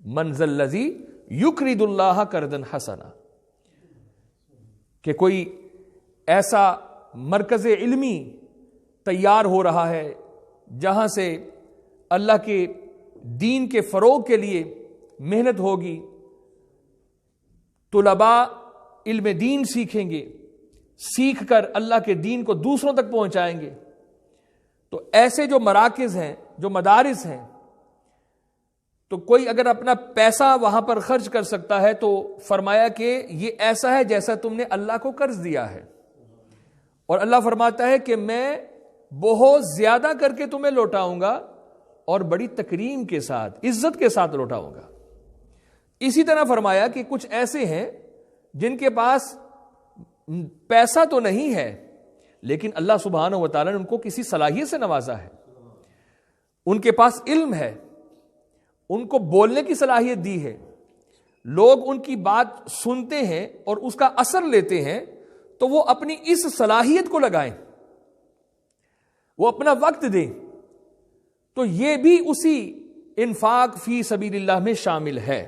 من ذا الذی یقرض اللہ قرضا حسنا، کہ کوئی ایسا مرکز علمی تیار ہو رہا ہے جہاں سے اللہ کے دین کے فروغ کے لیے محنت ہوگی، طلباء علم دین سیکھیں گے، سیکھ کر اللہ کے دین کو دوسروں تک پہنچائیں گے۔ تو ایسے جو مراکز ہیں، جو مدارس ہیں، تو کوئی اگر اپنا پیسہ وہاں پر خرچ کر سکتا ہے تو فرمایا کہ یہ ایسا ہے جیسا تم نے اللہ کو قرض دیا ہے، اور اللہ فرماتا ہے کہ میں بہت زیادہ کر کے تمہیں لوٹاؤں گا اور بڑی تکریم کے ساتھ، عزت کے ساتھ لوٹاؤں گا۔ اسی طرح فرمایا کہ کچھ ایسے ہیں جن کے پاس پیسہ تو نہیں ہے لیکن اللہ سبحانہ و تعالیٰ نے ان کو کسی صلاحیت سے نوازا ہے، ان کے پاس علم ہے، ان کو بولنے کی صلاحیت دی ہے، لوگ ان کی بات سنتے ہیں اور اس کا اثر لیتے ہیں، تو وہ اپنی اس صلاحیت کو لگائیں، وہ اپنا وقت دیں، تو یہ بھی اسی انفاق فی سبیل اللہ میں شامل ہے۔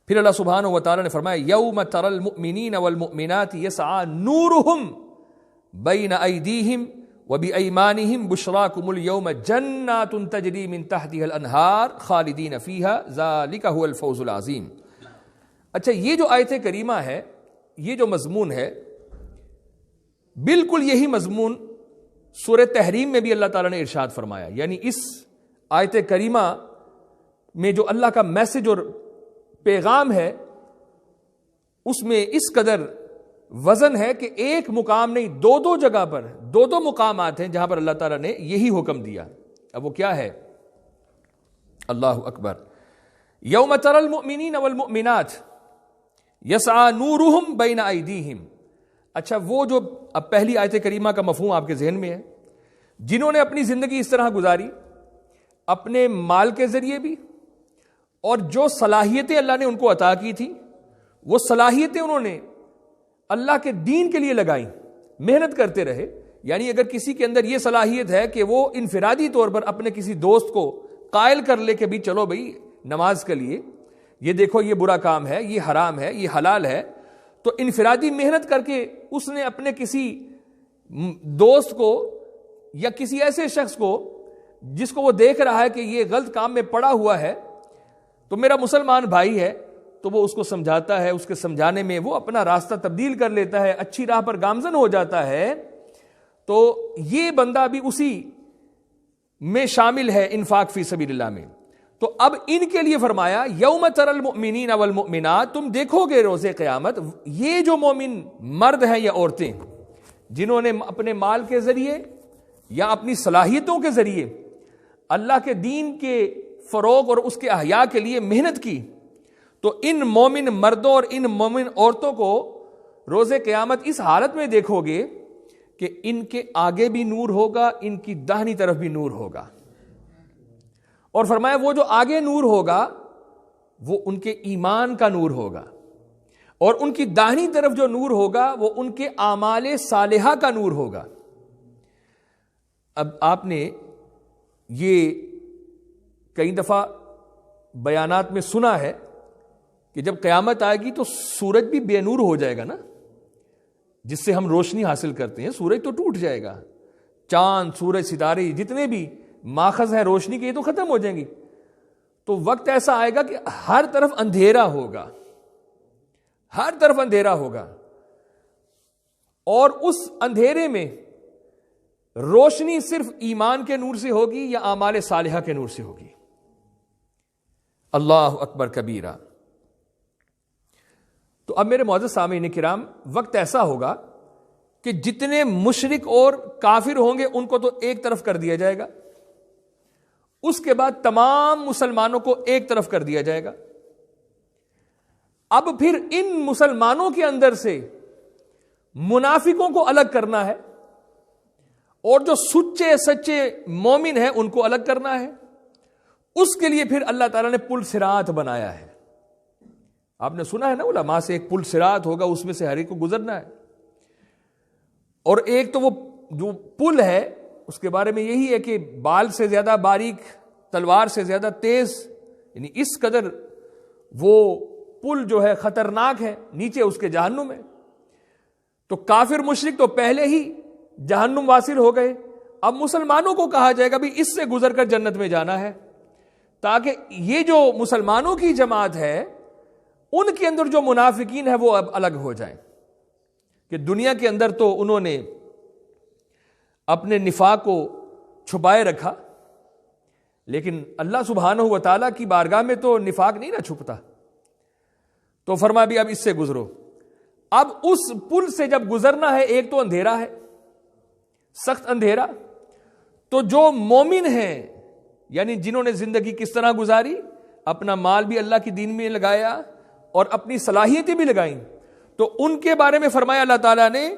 پھر اللہ سبحانہ و تعالیٰ نے فرمایا یوم تری المؤمنین والمؤمنات یسعی نورہم بین ایدیہم وبایمانہم بشراکم اليوم جنات تجری من تحتها الانہار خالدین فیہا ذالک هو الفوز العظیم۔ اچھا، یہ جو آیت کریمہ ہے، یہ جو مضمون ہے، بالکل یہی مضمون سورہ تحریم میں بھی اللہ تعالیٰ نے ارشاد فرمایا، یعنی اس آیت کریمہ میں جو اللہ کا میسج اور پیغام ہے اس میں اس قدر وزن ہے کہ ایک مقام نہیں، دو جگہ پر دو مقامات ہیں جہاں پر اللہ تعالیٰ نے یہی حکم دیا۔ اب وہ کیا ہے؟ اللہ اکبر۔ یوم تری المؤمنین والمؤمنات یسعی نورہم بین ایدیہم۔ اچھا، وہ جو اب پہلی آیت کریمہ کا مفہوم آپ کے ذہن میں ہے، جنہوں نے اپنی زندگی اس طرح گزاری، اپنے مال کے ذریعے بھی، اور جو صلاحیتیں اللہ نے ان کو عطا کی تھی وہ صلاحیتیں انہوں نے اللہ کے دین کے لیے لگائیں، محنت کرتے رہے۔ یعنی اگر کسی کے اندر یہ صلاحیت ہے کہ وہ انفرادی طور پر اپنے کسی دوست کو قائل کر لے کہ بھی چلو بھائی نماز کے لیے، یہ دیکھو یہ برا کام ہے، یہ حرام ہے، یہ حلال ہے، تو انفرادی محنت کر کے اس نے اپنے کسی دوست کو یا کسی ایسے شخص کو جس کو وہ دیکھ رہا ہے کہ یہ غلط کام میں پڑا ہوا ہے تو میرا مسلمان بھائی ہے، تو وہ اس کو سمجھاتا ہے، اس کے سمجھانے میں وہ اپنا راستہ تبدیل کر لیتا ہے، اچھی راہ پر گامزن ہو جاتا ہے، تو یہ بندہ بھی اسی میں شامل ہے انفاق فی سبیل اللہ میں۔ تو اب ان کے لیے فرمایا یوم تری المؤمنین والمؤمنات، تم دیکھو گے روز قیامت یہ جو مومن مرد ہیں یا عورتیں جنہوں نے اپنے مال کے ذریعے یا اپنی صلاحیتوں کے ذریعے اللہ کے دین کے فروغ اور اس کے احیاء کے لیے محنت کی، تو ان مومن مردوں اور ان مومن عورتوں کو روز قیامت اس حالت میں دیکھو گے کہ ان کے آگے بھی نور ہوگا، ان کی داہنی طرف بھی نور ہوگا، اور فرمایا وہ جو آگے نور ہوگا وہ ان کے ایمان کا نور ہوگا، اور ان کی داہنی طرف جو نور ہوگا وہ ان کے اعمال صالحہ کا نور ہوگا۔ اب آپ نے یہ کئی دفعہ بیانات میں سنا ہے کہ جب قیامت آئے گی تو سورج بھی بے نور ہو جائے گا نا، جس سے ہم روشنی حاصل کرتے ہیں، سورج تو ٹوٹ جائے گا، چاند، سورج، ستارے جتنے بھی ماخذ ہیں روشنی کے یہ تو ختم ہو جائیں گی، تو وقت ایسا آئے گا کہ ہر طرف اندھیرا ہوگا، ہر طرف اندھیرا ہوگا، اور اس اندھیرے میں روشنی صرف ایمان کے نور سے ہوگی یا اعمال صالحہ کے نور سے ہوگی۔ اللہ اکبر کبیرہ۔ تو اب میرے معزز سامعین کرام، وقت ایسا ہوگا کہ جتنے مشرک اور کافر ہوں گے ان کو تو ایک طرف کر دیا جائے گا، اس کے بعد تمام مسلمانوں کو ایک طرف کر دیا جائے گا۔ اب پھر ان مسلمانوں کے اندر سے منافقوں کو الگ کرنا ہے، اور جو سچے سچے مومن ہیں ان کو الگ کرنا ہے۔ اس کے لیے پھر اللہ تعالیٰ نے پل صراط بنایا ہے۔ آپ نے سنا ہے نا علماء سے، ایک پل صراط ہوگا، اس میں سے ہر ایک کو گزرنا ہے، اور ایک تو وہ جو پل ہے اس کے بارے میں یہی ہے کہ بال سے زیادہ باریک، تلوار سے زیادہ تیز یعنی اس قدر وہ پل جو ہے خطرناک ہے، نیچے اس کے جہنم ہے. تو کافر مشرک تو پہلے ہی جہنم واصل ہو گئے، اب مسلمانوں کو کہا جائے گا بھی اس سے گزر کر جنت میں جانا ہے، تاکہ یہ جو مسلمانوں کی جماعت ہے ان کے اندر جو منافقین ہے وہ اب الگ ہو جائیں. کہ دنیا کے اندر تو انہوں نے اپنے نفاق کو چھپائے رکھا، لیکن اللہ سبحانہ و تعالیٰ کی بارگاہ میں تو نفاق نہیں نہ چھپتا. تو فرمایا بھی اب اس سے گزرو. اب اس پل سے جب گزرنا ہے، ایک تو اندھیرا ہے، سخت اندھیرا، تو جو مومن ہیں یعنی جنہوں نے زندگی کس طرح گزاری، اپنا مال بھی اللہ کی دین میں لگایا اور اپنی صلاحیتیں بھی لگائیں، تو ان کے بارے میں فرمایا اللہ تعالیٰ نے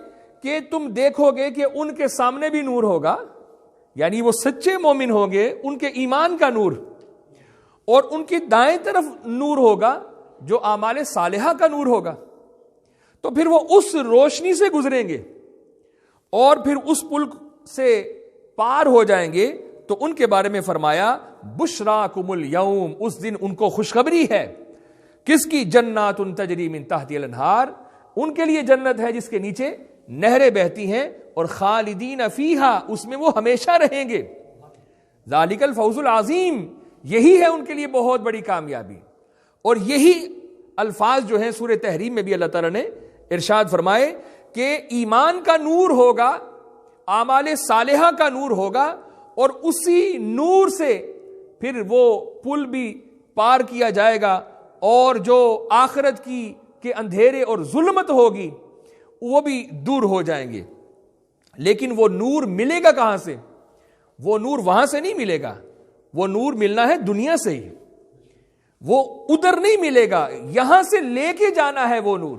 کہ تم دیکھو گے کہ ان کے سامنے بھی نور ہوگا، یعنی وہ سچے مومن ہوں گے، ان کے ایمان کا نور، اور ان کی دائیں طرف نور ہوگا جو اعمال صالحہ کا نور ہوگا. تو پھر وہ اس روشنی سے گزریں گے اور پھر اس پل سے پار ہو جائیں گے. تو ان کے بارے میں فرمایا بشراکم الیوم، اس دن ان کو خوشخبری ہے. کس کی؟ جنات تجری من تحتها الانہار، ان کے لیے جنت ہے جس کے نیچے نہریں بہتی ہیں، اور خالدین فیہا، اس میں وہ ہمیشہ رہیں گے. ذالک الفوز العظیم، یہی ہے ان کے لیے بہت بڑی کامیابی. اور یہی الفاظ جو ہیں سورہ تحریم میں بھی اللہ تعالیٰ نے ارشاد فرمائے کہ ایمان کا نور ہوگا، اعمال صالحہ کا نور ہوگا، اور اسی نور سے پھر وہ پل بھی پار کیا جائے گا، اور جو آخرت کی کے اندھیرے اور ظلمت ہوگی وہ بھی دور ہو جائیں گے. لیکن وہ نور ملے گا کہاں سے؟ وہ نور وہاں سے نہیں ملے گا، وہ نور ملنا ہے دنیا سے ہی. وہ ادھر نہیں ملے گا، یہاں سے لے کے جانا ہے وہ نور.